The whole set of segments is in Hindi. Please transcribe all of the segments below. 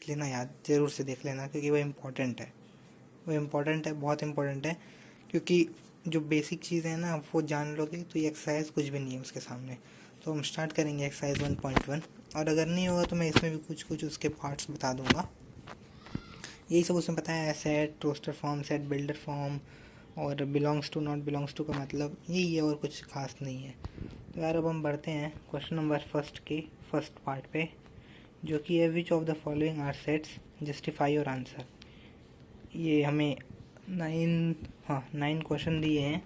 लेना याद ज़रूर से देख लेना, क्योंकि वो इम्पोर्टेंट है, वो इम्पोर्टेंट है, बहुत इम्पोर्टेंट है। क्योंकि जो बेसिक चीज़ें हैं ना वो जान लोगे तो ये एक्सरसाइज कुछ भी नहीं है उसके सामने। तो हम स्टार्ट करेंगे एक्सरसाइज 1.1, और अगर नहीं होगा तो मैं इसमें भी कुछ कुछ उसके पार्ट्स बता दूंगा। यही सब उसमें बताया है, set, roster form, set builder form, और belongs to, not belongs to का मतलब यही है और कुछ खास नहीं है। तो यार अब हम बढ़ते हैं क्वेश्चन नंबर फर्स्ट के फर्स्ट पार्ट पे, जो कि है which of the following are sets, justify your answer. ये हमें 9 क्वेश्चन दिए हैं,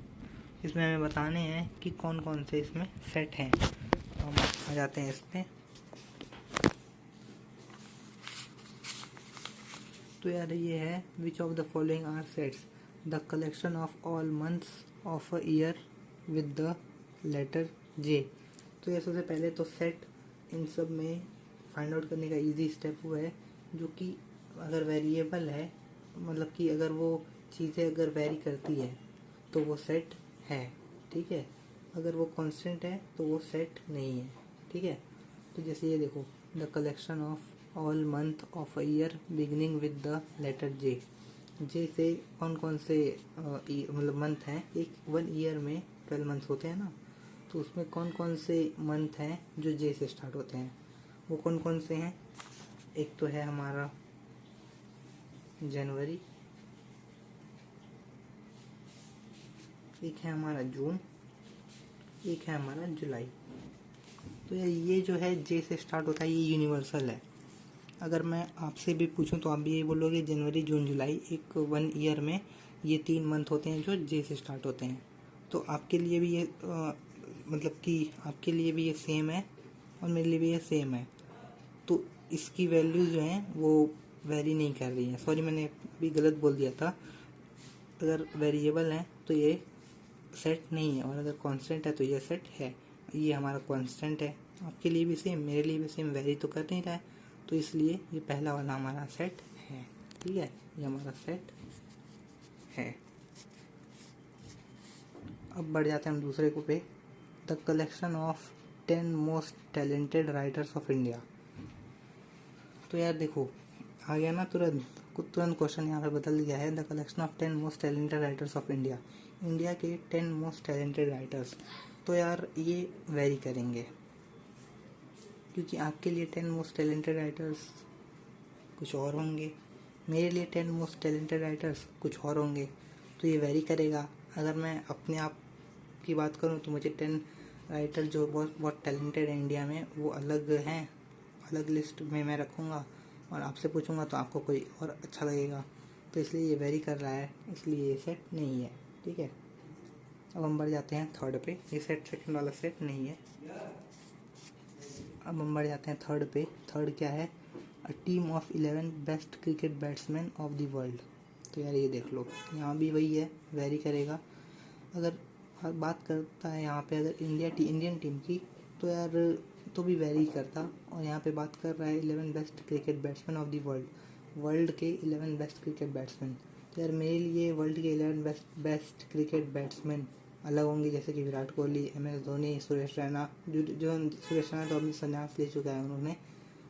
इसमें हमें बताने हैं कि कौन कौन से इसमें सेट हैं। तो हम आ जाते हैं इस पर। तो यार ये है which of the following are sets, the collection of all months of a year with the letter J. तो ये सबसे पहले तो सेट इन सब में फाइंड आउट करने का इजी स्टेप वो है जो कि अगर वेरिएबल है, मतलब कि अगर वो चीज़ें अगर वेरी करती है तो वो सेट है, ठीक है। अगर वो कांस्टेंट है तो वो सेट नहीं है, ठीक है। तो जैसे ये देखो, the collection of all month of a year beginning with the letter J. J से कौन कौन से मतलब मंथ हैं, एक 1 ईयर में 12 मंथ होते हैं ना, तो उसमें कौन कौन से मंथ हैं जो जे से स्टार्ट होते हैं, वो कौन कौन से हैं। एक तो है हमारा जनवरी, एक है हमारा जून, एक है हमारा जुलाई। तो ये जो है जे से स्टार्ट होता है, ये यूनिवर्सल है। अगर मैं आपसे भी पूछूं तो आप भी यही बोलोगे, जनवरी जून जुलाई, एक 1 ईयर में ये 3 मंथ होते हैं जो जे से स्टार्ट होते हैं। तो आपके लिए भी ये मतलब कि आपके लिए भी ये सेम है और मेरे लिए भी ये सेम है। तो इसकी वैल्यू जो है वो वेरी नहीं कर रही है। सॉरी, मैंने भी गलत बोल दिया था। अगर वेरिएबल है तो ये सेट नहीं है, और अगर कांस्टेंट है तो ये सेट है। ये हमारा कांस्टेंट है, आपके लिए भी सेम, मेरे लिए भी सेम, वेरी तो कर नहीं रहा है, तो इसलिए ये पहला वाला हमारा सेट है, ठीक है। ये हमारा सेट है। अब बढ़ जाते हैं हम दूसरे को पे, the collection of 10 most talented writers of India. तो यार देखो, आ गया ना तुरंत क्वेश्चन यहाँ पे बदल दिया है, the collection of 10 most talented writers of India. India के 10 मोस्ट टैलेंटेड राइटर्स। तो यार ये वेरी करेंगे, क्योंकि आपके लिए 10 मोस्ट टैलेंटेड राइटर्स कुछ और होंगे, मेरे लिए 10 मोस्ट टैलेंटेड राइटर्स कुछ और होंगे, तो ये वेरी करेगा। अगर मैं अपने आप की बात करूँ तो मुझे 10 राइटर जो बहुत बहुत टैलेंटेड है इंडिया में, वो अलग हैं, अलग लिस्ट में मैं रखूँगा, और आपसे पूछूंगा तो आपको कोई और अच्छा लगेगा। तो इसलिए ये वेरी कर रहा है, इसलिए ये सेट नहीं है, ठीक है। अब हम बढ़ जाते हैं थर्ड पे, ये सेट सेकंड वाला सेट नहीं है। अब हम बढ़ जाते हैं थर्ड पे। थर्ड क्या है, a team of 11 best cricket batsman of the world. तो यार ये देख लो, यहाँ भी वही है, वेरी करेगा। अगर बात करता है यहाँ पे अगर इंडियन टीम की, तो यार तो भी वेरी करता, और यहाँ पे बात कर रहा है 11 best cricket batsman of the world के 11 बेस्ट क्रिकेट बैट्समैन। तो यार मेरे लिए वर्ल्ड के 11 बेस्ट क्रिकेट बैट्समैन अलग होंगे, जैसे कि विराट कोहली, MS धोनी, सुरेश रैना। जो सुरेश रैना तो अभी संन्यास ले चुका है उन्होंने,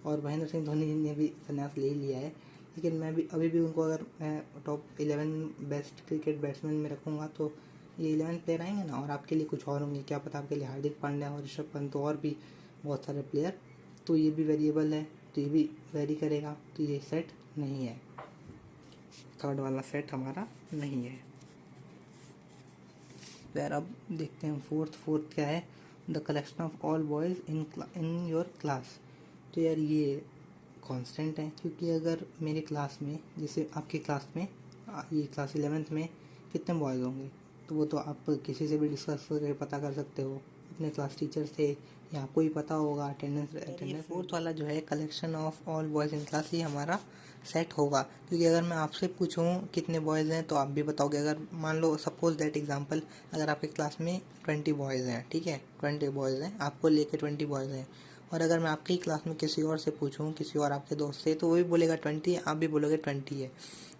और महेंद्र सिंह धोनी ने भी संन्यास ले लिया है, लेकिन मैं भी अभी भी उनको अगर मैं टॉप 11 बेस्ट क्रिकेट बैट्समैन में रखूँगा तो ये 11 प्लेयर आएंगे ना, और आपके लिए कुछ और होंगे, क्या पता आपके लिए हार्दिक पांड्या और ऋषभ पंत और भी बहुत सारे प्लेयर। तो ये भी वेरिएबल है, तो ये भी वेरी करेगा, तो ये सेट नहीं है, थर्ड वाला सेट हमारा नहीं है। तो यार अब देखते हैं फोर्थ क्या है, the collection of all boys in your class. तो यार ये कांस्टेंट है, क्योंकि अगर मेरे क्लास में, जैसे आपके क्लास में, ये क्लास 11th में कितने बॉयज़ होंगे, तो वो तो आप किसी से भी डिस्कस करके पता कर सकते हो, अपने क्लास टीचर से, या आपको ही पता होगा अटेंडेंस। फोर्थ वाला जो है collection of all boys in class, ये हमारा सेट होगा, क्योंकि अगर मैं आपसे पूछूं कितने बॉयज़ हैं तो आप भी बताओगे। अगर मान लो सपोज दैट एग्जांपल, अगर आपके क्लास में 20 बॉयज़ हैं, ठीक है, 20 बॉयज़ हैं, आपको लेके 20 बॉयज़ हैं, और अगर मैं आपकी क्लास में किसी और से पूछूं, किसी और आपके दोस्त से, तो वो भी बोलेगा 20, आप भी बोलोगे 20 है।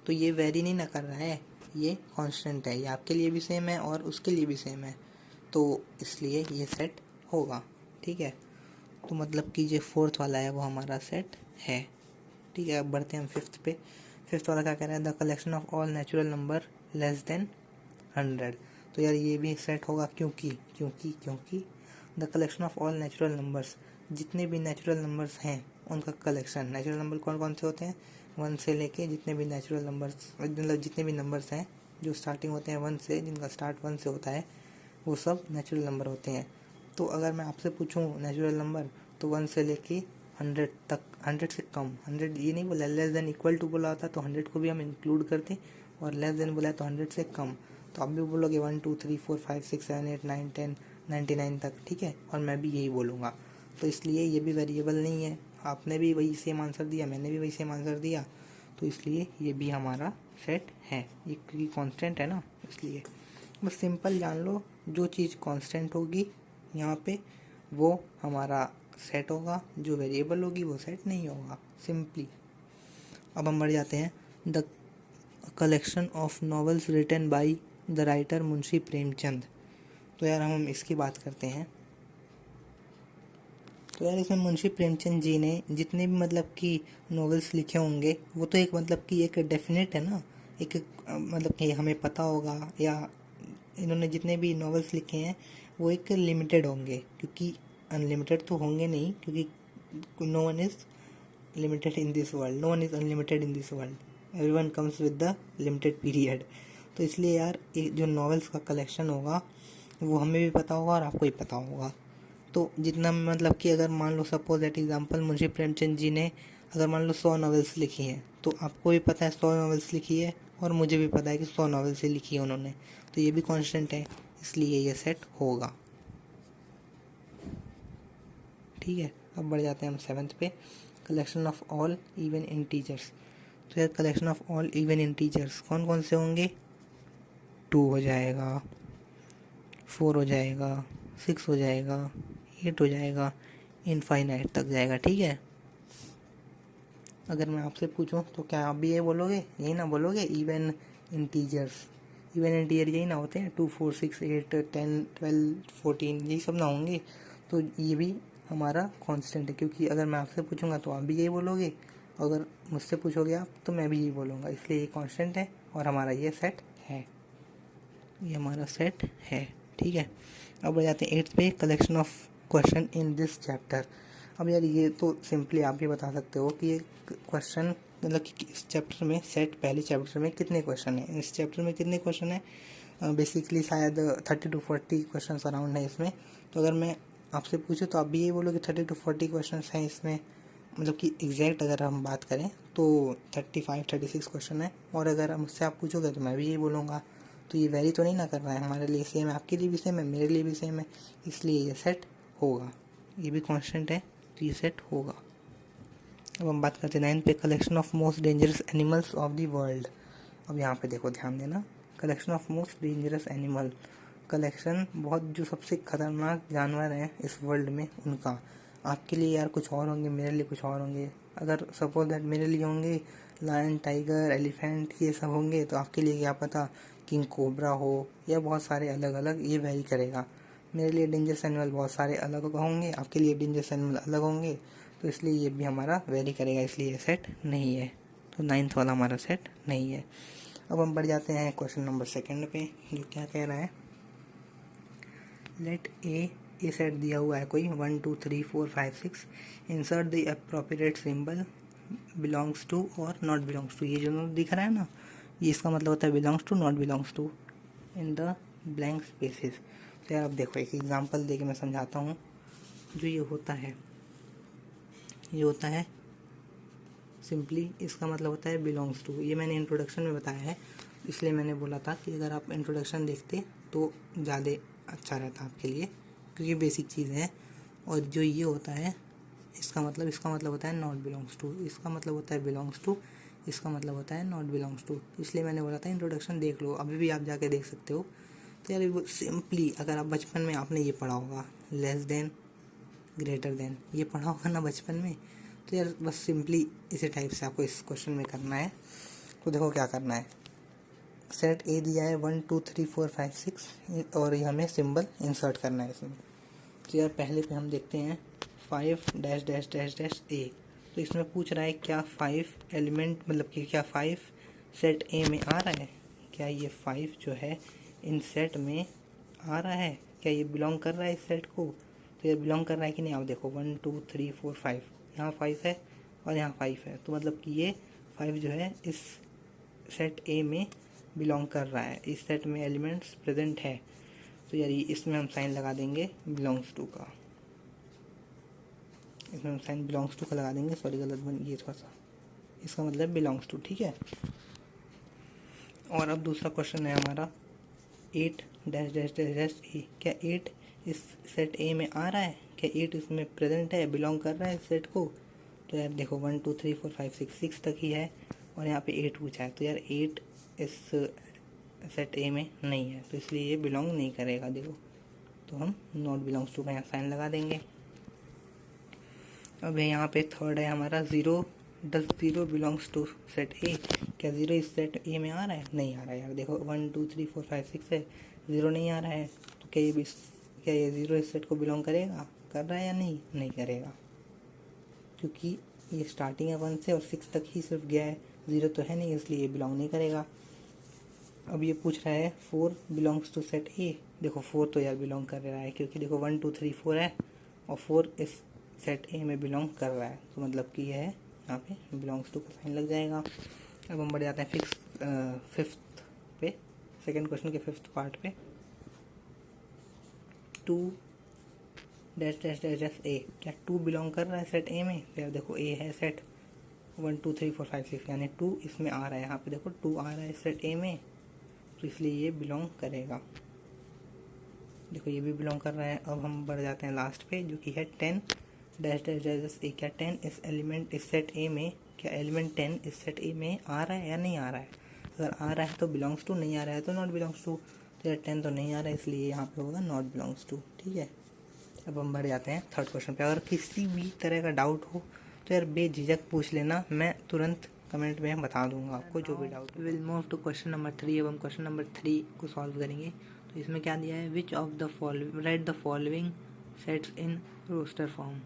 तो ये वेरी नहीं ना कर रहा है, ये कांस्टेंट है, ये आपके लिए भी सेम है और उसके लिए भी सेम है, तो इसलिए ये सेट होगा, ठीक है। तो मतलब कि जो फोर्थ वाला है वो हमारा सेट है। ठीक है, अब बढ़ते हैं हम फिफ्थ पे। फिफ्थ वाला क्या कह रहा है, the collection of all natural number less then 100। तो यार ये भी सेट होगा, क्योंकि the collection of all natural numbers, जितने भी नेचुरल नंबर्स हैं उनका कलेक्शन। नेचुरल नंबर कौन कौन से होते हैं, 1 से लेके जितने भी नेचुरल नंबर्स, मतलब जितने भी नंबर्स हैं जो स्टार्टिंग होते हैं 1 से, जिनका स्टार्ट 1 से होता है, वो सब नेचुरल नंबर होते हैं। तो अगर मैं आपसे पूछूं नेचुरल नंबर, तो 1 से लेके 100 तक, 100 से कम, 100 ये नहीं बोला, लेस देन इक्वल टू बोला होता तो 100 को भी हम इंक्लूड करते, और लेस देन बोला तो 100 से कम। तो आप भी बोलोगे 1 2 3 4 5 6 7 8 9 10 99 तक, ठीक है, और मैं भी यही बोलूँगा। तो इसलिए ये भी वेरिएबल नहीं है, आपने भी वही सेम आंसर दिया, मैंने भी वही सेम आंसर दिया, तो इसलिए ये भी हमारा सेट है। ये क्योंकि कांस्टेंट है ना, इसलिए बस सिंपल जान लो, जो चीज़ कांस्टेंट होगी यहाँ पे वो हमारा सेट होगा, जो वेरिएबल होगी वो सेट नहीं होगा, सिंपली। अब हम बढ़ जाते हैं, the collection of novels written by the writer Munshi Premchand. तो यार हम इसकी बात करते हैं। तो यार इसमें मुंशी प्रेमचंद जी ने जितने भी मतलब कि नॉवेल्स लिखे होंगे, वो तो एक मतलब कि एक डेफिनेट है ना, एक मतलब कि हमें पता होगा, या इन्होंने जितने भी नॉवेल्स लिखे हैं वो एक लिमिटेड होंगे, क्योंकि अनलिमिटेड तो होंगे नहीं, क्योंकि no one is limited in this world, no one is unlimited in this world, everyone comes with the limited period. तो इसलिए यार जो नॉवेल्स का कलेक्शन होगा वो हमें भी पता होगा और आपको भी पता होगा। तो जितना मतलब कि अगर मान लो suppose at example Munshi Premchand ji ने अगर मान लो 100 नॉवेल्स लिखी हैं, तो आपको भी पता है 100 नॉवेल्स लिखी है, और मुझे भी पता है कि 100 नॉवेल्स ही लिखी है उन्होंने, तो ये भी कांस्टेंट है, इसलिए ये सेट होगा, ठीक है। अब बढ़ जाते हैं हम 7th पे, collection of all even integers. तो यार collection of all even integers कौन कौन से होंगे, 2 हो जाएगा, 4 हो जाएगा, 6 हो जाएगा, 8 हो जाएगा, इनफाइनाइट तक जाएगा, ठीक है। अगर मैं आपसे पूछूं तो क्या आप भी ये बोलोगे, यही ना बोलोगे, इवन इंटीजर्स, इवन इंटीजर यही ना होते हैं, 2 4 6 8 10 12 14, यही सब ना होंगे। तो ये भी हमारा कांस्टेंट है, क्योंकि अगर मैं आपसे पूछूंगा तो आप भी यही बोलोगे, अगर मुझसे पूछोगे आप तो मैं भी यही बोलूँगा, इसलिए ये कांस्टेंट है और हमारा ये सेट है, ये हमारा सेट है, ठीक है। अब आ जाते हैं 8th पे, collection of question in this chapter. अब यार ये तो सिंपली आप भी बता सकते हो कि ये क्वेश्चन मतलब कि इस चैप्टर में सेट, पहले चैप्टर में कितने क्वेश्चन हैं, इस चैप्टर में कितने क्वेश्चन हैं, बेसिकली शायद 30 to 40 क्वेश्चन अराउंड है इसमें। तो अगर मैं आपसे पूछूँ तो आप भी यही बोलोगे 30 to 40 क्वेश्चन हैं इसमें, मतलब कि एग्जैक्ट अगर हम बात करें तो 35-36 क्वेश्चन है, और अगर मुझसे आप पूछोगे तो मैं भी यही बोलूँगा। तो ये वेरी तो नहीं ना कर रहा है, हमारे लिए सेम है, आपके लिए भी सेम है, मेरे लिए भी सेम है, इसलिए ये सेट होगा, ये भी कांस्टेंट है तो ये सेट होगा। अब हम बात करते हैं 9th पे, collection of most dangerous animals of the world. अब यहाँ पे देखो ध्यान देना, collection of most dangerous animal, collection बहुत जो सबसे खतरनाक जानवर हैं इस वर्ल्ड में उनका। आपके लिए यार कुछ और होंगे, मेरे लिए कुछ और होंगे। अगर सपोज दैट मेरे लिए होंगे लायन, टाइगर, एलिफेंट, ये सब होंगे, तो आपके लिए क्या पता किंग कोबरा हो या बहुत सारे अलग अलग, ये वेरी करेगा। मेरे लिए डेंजरस एनिमल बहुत सारे अलग होंगे, आपके लिए डेंजरस एनिमल अलग होंगे, तो इसलिए ये भी हमारा वेरी करेगा, इसलिए ये सेट नहीं है। तो 9th वाला हमारा सेट नहीं है। अब हम बढ़ जाते हैं क्वेश्चन नंबर 2 पे, जो क्या कह रहा है, लेट ए सेट दिया हुआ है कोई 1 2 3 4 5 6, insert the appropriate symbol belongs to और नॉट बिलोंग्स टू। ये जो दिख रहा है ना, ये इसका मतलब होता है belongs to, not belongs to in the blank spaces. तो यार अब देखो एक एग्जांपल दे के मैं समझाता हूँ। जो ये होता है सिंपली, इसका मतलब होता है बिलोंग्स टू। ये मैंने इंट्रोडक्शन में बताया है, इसलिए मैंने बोला था कि अगर आप इंट्रोडक्शन देखते तो ज़्यादा अच्छा रहता आपके लिए, क्योंकि बेसिक चीज़ है। और जो ये होता है इसका मतलब होता है नॉट बिलोंग्स टू, इसका मतलब होता है बिलोंग्स टू, इसका मतलब होता है नॉट बिलोंग्स टू। इसलिए मैंने बोला था इंट्रोडक्शन देख लो, अभी भी आप जाके देख सकते हो। तो यार वो सिंपली, अगर आप बचपन में आपने ये पढ़ा होगा लेस देन, ग्रेटर देन, ये पढ़ा होगा ना बचपन में, तो यार बस सिंपली इसी टाइप से आपको इस क्वेश्चन में करना है। तो देखो क्या करना है, सेट ए दिया है 1 2 3 4 5 6, और ये हमें सिंबल इंसर्ट करना है इसमें। तो यार पहले पे हम देखते हैं 5 डैश डैश डैश डैश ए। तो इसमें पूछ रहा है क्या 5 एलिमेंट मतलब कि क्या 5 सेट ए में आ रहा है, क्या ये 5 जो है इन सेट में आ रहा है, क्या ये बिलोंग कर रहा है इस सेट को। तो ये बिलोंग कर रहा है कि नहीं, आप देखो 1 2 3 4 5, यहाँ 5 है और यहाँ 5 है, तो मतलब कि ये 5 जो है इस सेट ए में बिलोंग कर रहा है, इस सेट में एलिमेंट्स प्रेजेंट है। तो यार इसमें हम साइन लगा देंगे बिलोंग्स टू का, इसमें हम साइन बिलोंग्स टू का लगा देंगे, सॉरी गलत बन गई थोड़ा सा, इसका मतलब बिलोंग्स टू, ठीक है। और अब दूसरा क्वेश्चन है हमारा 8 डैश डैश डैश डैश ए, क्या 8 इस सेट ए में आ रहा है, क्या 8 इसमें प्रेजेंट है, बिलोंग कर रहा है इस सेट को। तो यार देखो 1 2 3 4 5 6 तक ही है और यहाँ पे 8 पूछा है, तो यार 8 इस सेट ए में नहीं है, तो इसलिए ये बिलोंग नहीं करेगा। देखो तो हम नॉट बिलोंग्स टू का यहाँ साइन लगा देंगे। अब यहाँ पे थर्ड है हमारा 0 does 0 belongs to set A, क्या 0 इस सेट ए में आ रहा है, नहीं आ रहा है। यार देखो 1 2 3 4 5 6 है, 0 नहीं आ रहा है, तो क्या ये 0 इस सेट को बिलोंग करेगा, कर रहा है या नहीं, नहीं करेगा, क्योंकि ये स्टार्टिंग है 1 से और 6 तक ही सिर्फ गया है, 0 तो है नहीं, इसलिए ये बिलोंग नहीं करेगा। अब ये पूछ रहा है 4 बिलोंग्स टू सेट ए, देखो 4 तो यार बिलोंग कर रहा है, क्योंकि देखो 1 2 3 4 है और 4 इस सेट ए में बिलोंग कर रहा है, तो मतलब कि यह है यहाँ पे बिलोंग्स टू का साइन लग जाएगा। अब हम बढ़ जाते हैं फिफ्थ पे, सेकंड क्वेश्चन के फिफ्थ पार्ट पे। 2 डैश डैश डैश डैश ए, क्या 2 बिलोंग कर रहा है सेट ए में। तो यार देखो ए है सेट 1 2 3 4 5 6, यानी 2 इसमें आ रहा है, यहाँ पे देखो 2 आ रहा है सेट ए में, तो इसलिए ये बिलोंग करेगा। देखो ये भी बिलोंग कर रहा है। अब हम बढ़ जाते हैं लास्ट पे जो कि है 10 डैश डैश डैश ए, क्या 10 इस एलिमेंट इस सेट ए में, क्या एलिमेंट 10 इस सेट ए में आ रहा है या नहीं आ रहा है। अगर आ रहा है तो बिलोंग्स टू, नहीं आ रहा है तो नॉट बिलोंग्स टू। तो यार 10 तो नहीं आ रहा है, इसलिए यहाँ पे होगा नॉट बिलोंग्स टू, ठीक है। अब हम बढ़ जाते हैं थर्ड क्वेश्चन पे। अगर किसी भी तरह का डाउट हो तो यार बेझिझक पूछ लेना, मैं तुरंत कमेंट में बता दूंगा आपको जो भी doubt. Will move to question number 3। अब हम क्वेश्चन नंबर 3 को सॉल्व करेंगे। तो इसमें क्या दिया है, which of the following write the following sets in roster form.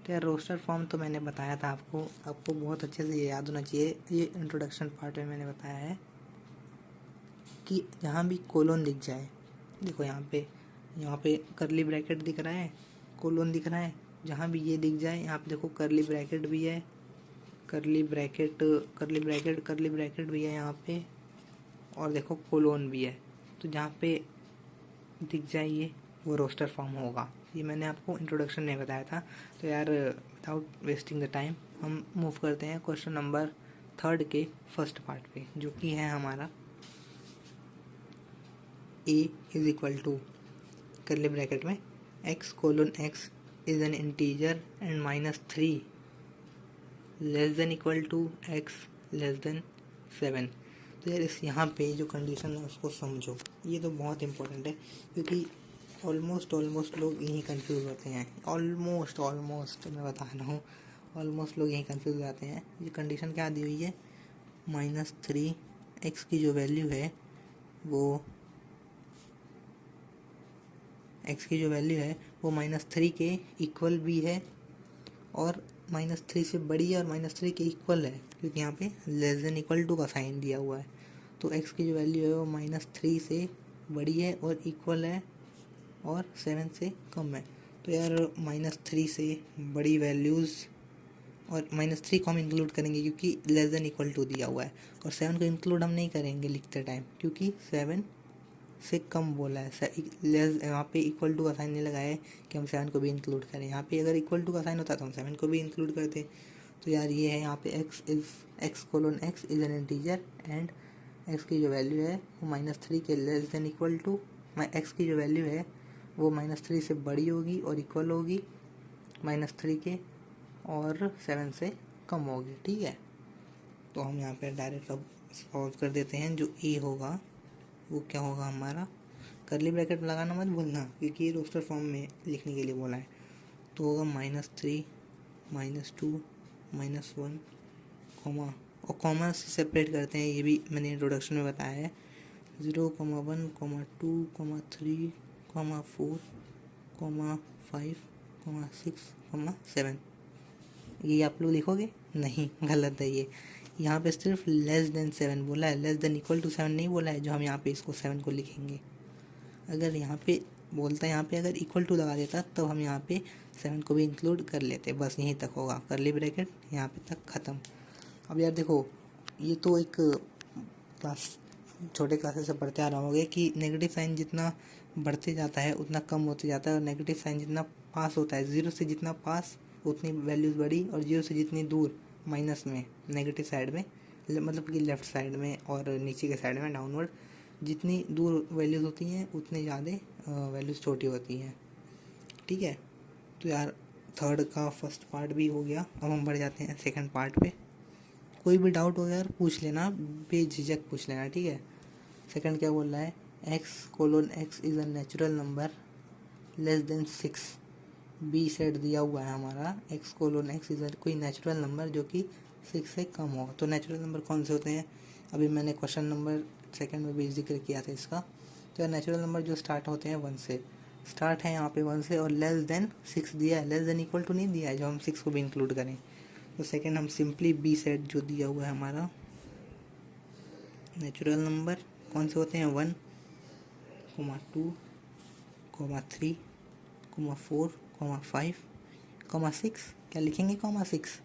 तो यार रोस्टर फॉर्म तो मैंने बताया था आपको बहुत अच्छे से ये याद होना चाहिए। ये इंट्रोडक्शन पार्ट में मैंने बताया है कि जहाँ भी कोलोन दिख जाए, देखो यहाँ पे करली ब्रैकेट दिख रहा है, कोलोन दिख रहा है, जहाँ भी ये दिख जाए, यहाँ पे देखो करली ब्रैकेट भी है, करली ब्रैकेट भी है यहाँ पे, और देखो कोलोन भी है, तो जहाँ पे दिख जाए ये वो रोस्टर फॉर्म होगा। ये मैंने आपको इंट्रोडक्शन में बताया था। तो यार विदाउट वेस्टिंग द टाइम हम मूव करते हैं क्वेश्चन नंबर 3 के फर्स्ट पार्ट पे, जो कि है हमारा a is equal to curly bracket में x colon x is an integer and -3 less than equal to x less than 7। तो यार इस यहाँ पे जो कंडीशन है उसको समझो, ये तो बहुत इंपॉर्टेंट है, क्योंकि ऑलमोस्ट लोग यही कंफ्यूज होते हैं। ऑलमोस्ट मैं बता रहा हूँ, ऑलमोस्ट लोग यही कंफ्यूज हो जाते हैं। ये कंडीशन क्या दी हुई है, -3 x की जो वैल्यू है वो -3 के इक्वल भी है और -3 से बड़ी है और -3 के इक्वल है, क्योंकि यहाँ पे लेस देन इक्वल टू का साइन दिया हुआ है। तो x की जो वैल्यू है वो -3 से बड़ी है और इक्वल है और 7 से कम है। तो यार -3 से बड़ी वैल्यूज़ और -3 को हम इंक्लूड करेंगे क्योंकि लेस देन इक्वल टू दिया हुआ है, और 7 को इंक्लूड हम नहीं करेंगे लिखते टाइम, क्योंकि 7 से कम बोला है। लेस यहाँ पे इक्वल टू का साइन नहीं लगाया है कि हम 7 को भी इंक्लूड करें। यहाँ पे अगर इक्वल टू का साइन होता तो हम 7 को भी इंक्लूड करते। तो यार ये है यहाँ पे x colon x is an integer and x की जो वैल्यू है वो -3 के less than equal to, x की जो वैल्यू है वो -3 से बड़ी होगी और इक्वल होगी -3 के और 7 से कम होगी, ठीक है। तो हम यहाँ पे डायरेक्ट अब सॉल्व कर देते हैं। जो ए होगा वो क्या होगा हमारा, करली ब्रैकेट लगाना मत भूलना क्योंकि ये रोस्टर फॉर्म में लिखने के लिए बोला है। तो होगा -3 -2 -1 कॉमा, और कॉमा से सेपरेट करते हैं, ये भी मैंने इंट्रोडक्शन में बताया है। 0, 1, 2, 3, 4, 5, 6, 7। ये आप लोग लिखोगे नहीं, गलत है ये। यहाँ पे सिर्फ लेस देन 7 बोला है, लेस देन इक्वल टू 7 नहीं बोला है, जो हम यहाँ पे इसको 7 को लिखेंगे। अगर यहाँ पे बोलता है, यहाँ पे अगर इक्वल टू लगा देता तब हम यहाँ पे 7 को भी इंक्लूड कर लेते। बस यहीं तक होगा, करली ब्रैकेट यहाँ पे तक ख़त्म। अब यार देखो, ये तो एक क्लास छोटे क्लासेस से पढ़ते आ रहे होंगे कि नेगेटिव साइन जितना बढ़ते जाता है उतना कम होते जाता है, और नेगेटिव साइन जितना पास होता है, ज़ीरो से जितना पास उतनी वैल्यूज़ बढ़ी, और जीरो से जितनी दूर माइनस में नेगेटिव साइड में, मतलब कि लेफ़्ट साइड में और नीचे के साइड में डाउनवर्ड, जितनी दूर वैल्यूज़ होती हैं उतनी ज़्यादा वैल्यूज़ छोटी होती हैं। ठीक है, तो यार थर्ड का फर्स्ट पार्ट भी हो गया। अब हम बढ़ जाते हैं सेकंड पार्ट पे। कोई भी डाउट हो यार पूछ लेना, बेझिझक पूछ लेना, ठीक है। सेकंड क्या बोल रहा है, x:x is a natural number less than 6। B set दिया हुआ है हमारा, x:x इज़ कोई नेचुरल नंबर जो कि 6 से कम हो। तो नेचुरल नंबर कौन से होते हैं, अभी मैंने क्वेश्चन नंबर सेकंड में भी जिक्र किया था इसका। तो नेचुरल नंबर जो स्टार्ट होते हैं 1 से, स्टार्ट है यहाँ पे 1 से, और लेस देन 6 दिया है, लेस देन इक्वल टू नहीं दिया है जो हम 6 को भी इंक्लूड करें। तो सेकंड हम सिंपली बी सेट जो दिया हुआ है हमारा, नेचुरल नंबर कौन से होते हैं 1, 2, 3, 4, 5, 6, क्या लिखेंगे 6,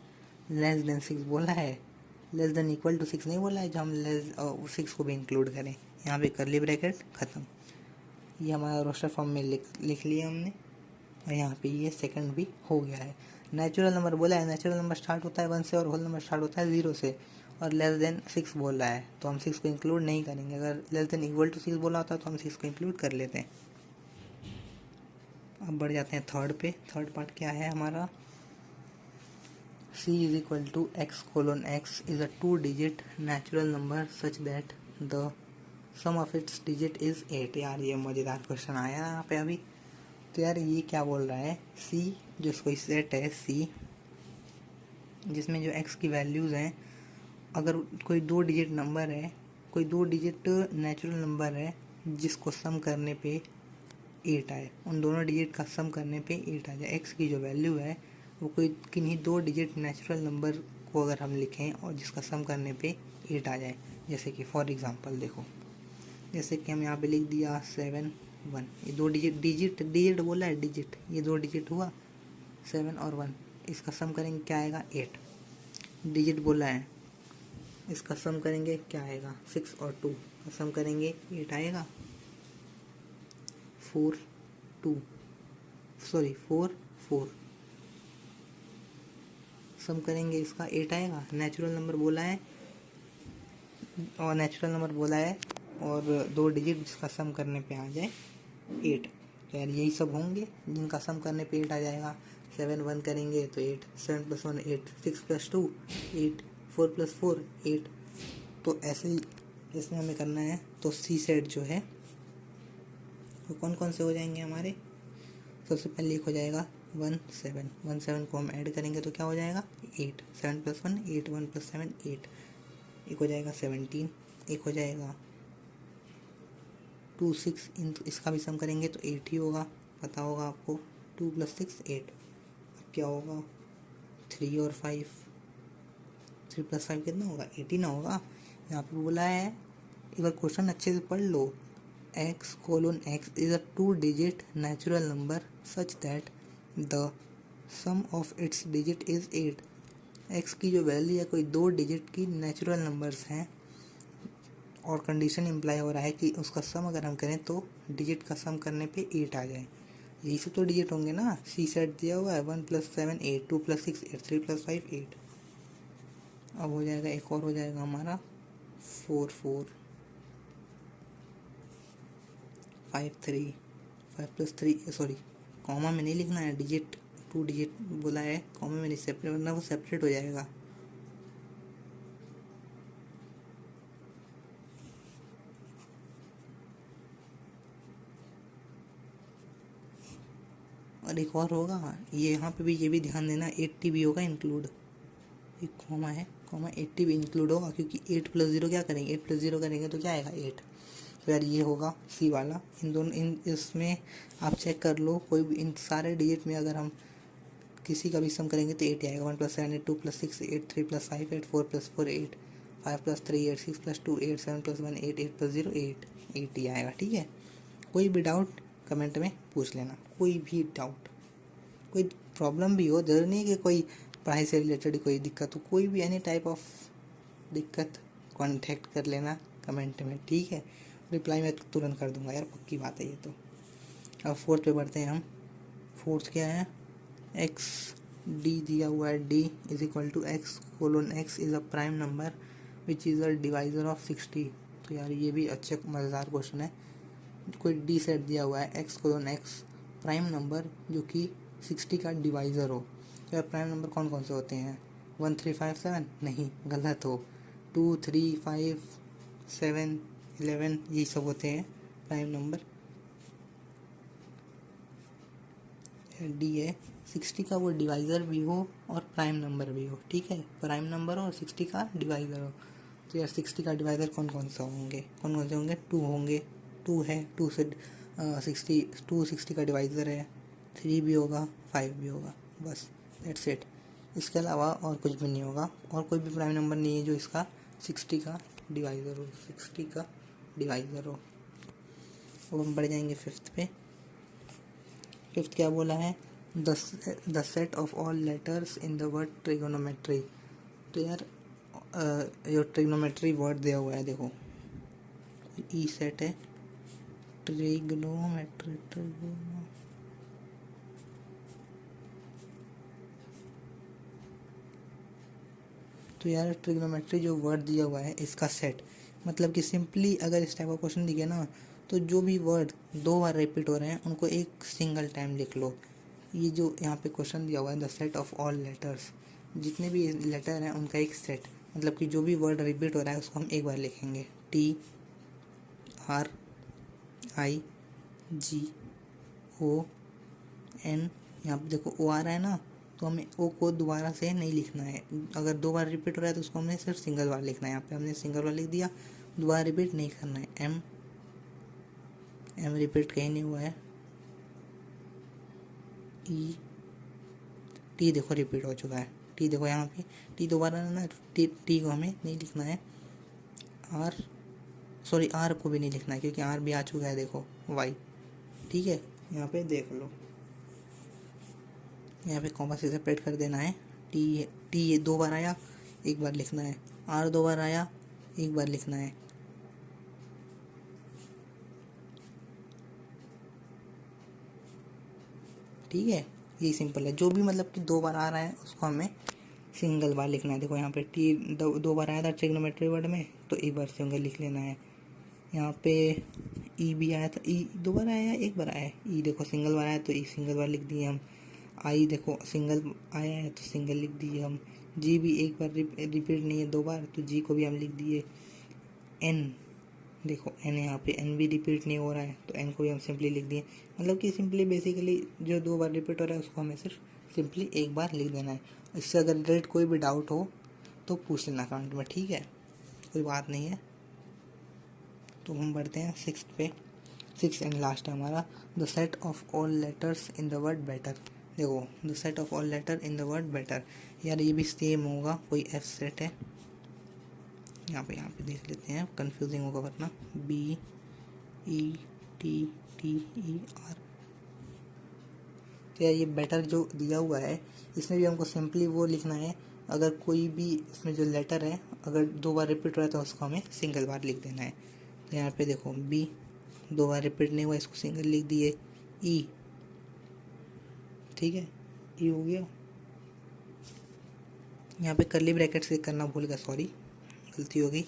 लेस देन 6 बोला है, लेस देन इक्वल टू 6 नहीं बोला है जो हम लेस 6 को भी इंक्लूड करें। यहाँ पे करली ब्रैकेट ख़त्म। ये हमारा रोस्टर फॉर्म में लिख लिया हमने, और यहाँ पे ये सेकंड भी हो गया है। नेचुरल नंबर बोला है, नेचुरल नंबर स्टार्ट होता है 1 से और होल नंबर स्टार्ट होता है 0 से, और लेस देन 6 बोल रहा है तो हम 6 को इंक्लूड नहीं करेंगे। अगर लेस देन इक्वल टू 6 बोला होता तो हम 6 को इंक्लूड कर लेते हैं। अब बढ़ जाते हैं थर्ड पे। थर्ड पार्ट क्या है हमारा, c is equal to x:x is a 2 digit natural number such that the sum of its digit is 8। यार ये मज़ेदार क्वेश्चन आया यहाँ पे अभी। तो यार ये क्या बोल रहा है, c जो कोई सेट है c जिसमें जो x की वैल्यूज़ हैं, अगर कोई 2 डिजिट नंबर है, कोई 2 डिजिट नेचुरल नंबर है जिसको सम करने पे 8 आए, उन दोनों डिजिट का सम करने पे 8 आ जाए। x की जो वैल्यू है वो कोई किन्हीं 2 डिजिट नेचुरल नंबर को अगर हम लिखें और जिसका सम करने पे 8 आ जाए। जैसे कि फॉर एग्जांपल देखो, जैसे कि हम यहाँ पे लिख दिया 7 1, ये 2 डिजिट बोला है, डिजिट, ये 2 डिजिट हुआ 7 और 1, इसका सम करेंगे क्या आएगा 8। डिजिट बोला है, इसका सम करेंगे क्या आएगा 6 और 2 का सम करेंगे 8 आएगा। 4 4 सम करेंगे इसका 8 आएगा। नेचुरल नंबर बोला है, और नेचुरल नंबर बोला है और 2 डिजिट जिसका सम करने पे आ जाए 8। तो यार यही सब होंगे जिनका सम करने पे 8 आ जाएगा। 7 1 करेंगे तो 8, 7 + 1 8, 6 + 2 8, 4 + 4 8। तो ऐसे ही इसमें हमें करना है। तो सी सेट जो है तो कौन कौन से हो जाएंगे हमारे, सबसे पहले एक हो जाएगा 1 7, 1 7 को हम ऐड करेंगे तो क्या हो जाएगा 8, 7 + 1 8, 1 + 7 8, एक हो जाएगा 17, एक हो जाएगा 2 6, इसका भी सम करेंगे तो 8 ही होगा, पता होगा आपको। 2 + 6 8, अब क्या होगा 3 और 5, 3 + 5 कितना होगा 18 होगा। यहाँ पे बोला है, एक बार क्वेश्चन अच्छे से पढ़ लो, x:x is a 2 digit natural number such that the sum of its digit is 8। x की जो वैल्यू है कोई 2 डिजिट की नेचुरल नंबर्स हैं, और कंडीशन इम्प्लाई हो रहा है कि उसका सम अगर हम करें तो डिजिट का सम करने पे 8 आ जाए। यही सब तो डिजिट होंगे ना, सी सेट दिया हुआ है 1 + 7 8, 2 + 6 8, 3 + 5 8। अब हो जाएगा, एक और हो जाएगा हमारा 4 4 5 3, 5 + 3, सॉरी कॉमा में नहीं लिखना है, डिजिट 2 डिजिट बोला है, कॉमा में नहीं सेपरेट, वरना वो सेपरेट हो जाएगा। और एक और होगा, ये यहाँ पे भी, ये भी ध्यान देना 80 भी होगा इंक्लूड, एक कॉमा है, कॉमा 80 भी इंक्लूड होगा, क्योंकि 8 + 0 क्या करेंगे, 8 + 0 करेंगे तो क्या आएगा 8। तो यार ये होगा सी वाला। इन दोनों इसमें आप चेक कर लो, कोई भी इन सारे डिजिट में अगर हम किसी का भी सम करेंगे तो 8 आएगा। 1 + 7 8, 2 + 6 8, 3 + 5 8, 4 + 4 8, 5 + 3 8, 6 + 2 8, 7 + 1 8, 8 + 0 8, 8 ही आएगा। ठीक है, कोई भी डाउट कमेंट में पूछ लेना, कोई भी डाउट, कोई प्रॉब्लम भी हो, जरूरी नहीं कि कोई पढ़ाई से रिलेटेड कोई दिक्कत हो, कोई भी एनी टाइप ऑफ दिक्कत कॉन्टेक्ट कर लेना कमेंट में। ठीक है, रिप्लाई मैं तुरंत कर दूंगा यार, पक्की बात है ये तो। अब फोर्थ पे बढ़ते हैं हम। फोर्थ क्या है, एक्स डी दिया हुआ है, D is equal to x:x is a prime number which is a divisor of 60। तो यार ये भी अच्छे मज़ेदार क्वेश्चन है। कोई डी सेट दिया हुआ है x:x प्राइम नंबर जो कि 60 का डिवाइज़र हो। तो यार प्राइम नंबर कौन कौन से होते हैं, 1 3 5 7, नहीं गलत हो, 2 3 5 7 11 यही सब होते हैं प्राइम नंबर। डी है 60 का वो डिवाइज़र भी हो और प्राइम नंबर भी हो। ठीक है, प्राइम नंबर हो और 60 का डिवाइज़र हो। तो यार 60 का डिवाइज़र कौन कौन से होंगे, 2 होंगे, 2 है, 2 से 60 का डिवाइज़र है, 3 भी होगा, 5 भी होगा, बस दैट्स इट। इसके अलावा और कुछ भी नहीं होगा, और कोई भी प्राइम नंबर नहीं है जो इसका 60 का डिवाइज़र हो, 60 का डिवाइज़र हो। अब हम बढ़ जाएंगे फिफ्थ पे। फिफ्थ क्या बोला है, the set of all letters in the word trigonometry. तो यार जो ट्रिग्नोमेट्री वर्ड दिया हुआ है, देखो ई सेट है, ट्रिग्नोमेट्री तो यार ट्रिग्नोमेट्री जो वर्ड दिया हुआ है इसका सेट, मतलब कि सिंपली अगर इस टाइप का क्वेश्चन दिखे ना, तो जो भी वर्ड 2 बार रिपीट हो रहे हैं उनको एक सिंगल टाइम लिख लो। ये जो यहाँ पे क्वेश्चन दिया हुआ है, the set of all letters, जितने भी लेटर हैं उनका एक सेट, मतलब कि जो भी वर्ड रिपीट हो रहा है उसको हम एक बार लिखेंगे। T R I G O N, यहाँ पे देखो ओ आ रहा है ना, तो हमें ओ को दोबारा से नहीं लिखना है। अगर 2 बार रिपीट हो रहा है तो उसको हमने सिर्फ सिंगल बार लिखना है। यहाँ पे हमने सिंगल बार लिख दिया, दोबारा रिपीट नहीं करना है। एम रिपीट कहीं नहीं हुआ है। ई टी देखो रिपीट हो चुका है, टी देखो यहाँ पे टी दोबारा ना, टी को हमें नहीं लिखना है। आर को भी नहीं लिखना है क्योंकि आर भी आ चुका है, देखो वाई। ठीक है, यहाँ पे देख लो, यहाँ पे कॉमा से सेपरेट कर देना है। टी ये 2 बार आया, एक बार लिखना है। आर 2 बार आया, एक बार लिखना है। ठीक है, यही सिंपल है। जो भी मतलब कि 2 बार आ रहा है उसको हमें सिंगल बार लिखना है। देखो यहाँ पे टी 2 बार आया था ट्रिग्नोमेट्री वर्ड में, तो एक बार सिंगल लिख लेना है। यहाँ पे ई भी आया था, ई 2 बार आया, एक बार आया, ई देखो सिंगल बार आया तो ई सिंगल बार लिख दिए हम। आई देखो सिंगल आया है तो सिंगल लिख दिए हम। जी भी एक बार रिपीट नहीं है 2 बार, तो जी को भी हम लिख दिए। एन देखो एन, यहाँ पे एन भी रिपीट नहीं हो रहा है तो एन को भी हम सिंपली लिख दिए। मतलब कि सिंपली बेसिकली जो 2 बार रिपीट हो रहा है उसको हमें सिर्फ सिंपली एक बार लिख देना है। इससे अगर रिलेटेड कोई भी डाउट हो तो पूछ लेना कमेंट में, ठीक है, कोई बात नहीं है। तो हम बढ़ते हैं सिक्स्थ पे। सिक्स एंड लास्ट है हमारा, the set of all letters in the word better. देखो the set of all letter in the word better, यार ये भी सेम होगा, कोई एफ सेट है। यहाँ पे देख लेते हैं, कंफ्यूजिंग होगा वरना। BETTER, तो यार ये बेटर जो दिया हुआ है इसमें भी हमको सिंपली वो लिखना है। अगर कोई भी इसमें जो लेटर है अगर 2 बार रिपीट हो रहा है तो उसको हमें सिंगल बार लिख देना है। तो यहाँ पे देखो बी 2 बार रिपीट नहीं हुआ, इसको सिंगल लिख दिए। ई, ठीक है, ई हो गया। यहाँ पे कर्ली ब्रैकेट से करना भूल गया, सॉरी गलती हो गई।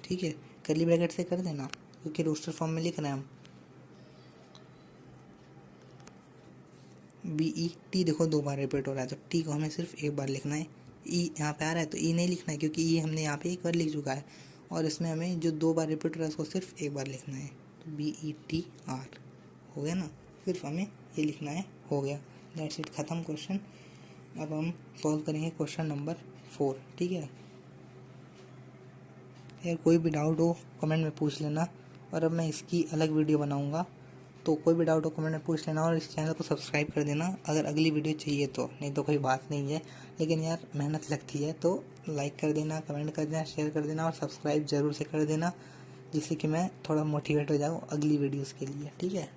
ठीक है, कर्ली ब्रैकेट से कर देना क्योंकि रोस्टर फॉर्म में लिख रहे हैं हम। BET देखो 2 बार रिपीट हो रहा है तो टी को हमें सिर्फ एक बार लिखना है। ई यहाँ पे आ रहा है तो ई नहीं लिखना है क्योंकि ई हमने यहाँ पे एक बार लिख चुका है, और इसमें हमें जो 2 बार रिपीट हो रहा है उसको सिर्फ एक बार लिखना है। तो BETR हो गया ना, सिर्फ हमें ये लिखना है, हो गया, दैट्स इट, ख़त्म क्वेश्चन। अब हम सॉल्व करेंगे क्वेश्चन नंबर 4। ठीक है यार, कोई भी डाउट हो कमेंट में पूछ लेना, और अब मैं इसकी अलग वीडियो बनाऊँगा तो कोई भी डाउट हो कमेंट में पूछ लेना और इस चैनल को सब्सक्राइब कर देना अगर अगली वीडियो चाहिए तो, नहीं तो कोई बात नहीं है। लेकिन यार मेहनत लगती है, तो लाइक कर देना, कमेंट कर देना, शेयर कर देना और सब्सक्राइब ज़रूर से कर देना, जिससे कि मैं थोड़ा मोटिवेट हो जाऊँ अगली वीडियोज़ के लिए। ठीक है।